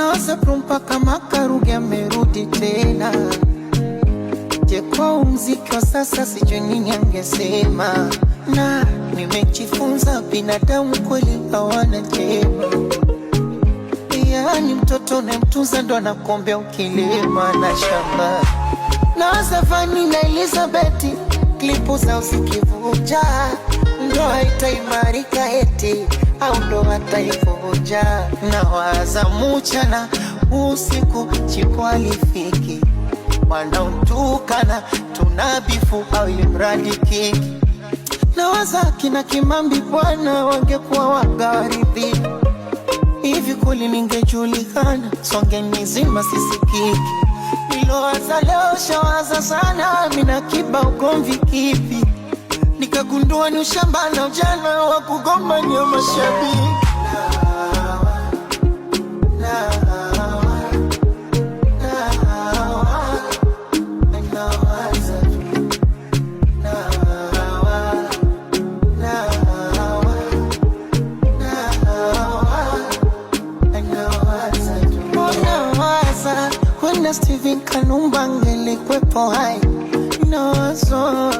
Nawaza mpaka Makaruge amerudi tena. Je, kwa muziki wa sasa sijui nini angesema. Na nimejifunza binadamu kweli hawana jema. Yani mtoto unayemtunza ndo anakuombea ukilema na shamba. Nawaza Vanny na Elizabeth, klipu zao zikivuja, ndoa itaimarika eti au ndoa itaivuja. Nawaza mchana usiku chipo alifiki, wanaotukana tunabifu au ilimradi kiki. Nawaza kina Kimambi bwana wangekuwa wagaridhi, hivi kuli ningejulikana songe nizima sisikiki. Nilowaza leo shawaza sana, mina kiba ugomvi kipi. Nikagundua ni ushamba na ujana wa kugombania mashabiki. Wenda Steven Kanumba angelikwepo hai. Nawaza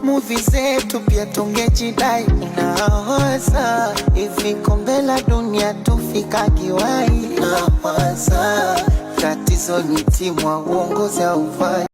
movie zetu pia tungejidai. Nawaza hivi kombe la dunia tufika kiwai. Nawaza tatizo ni timu wa uongozi haufai.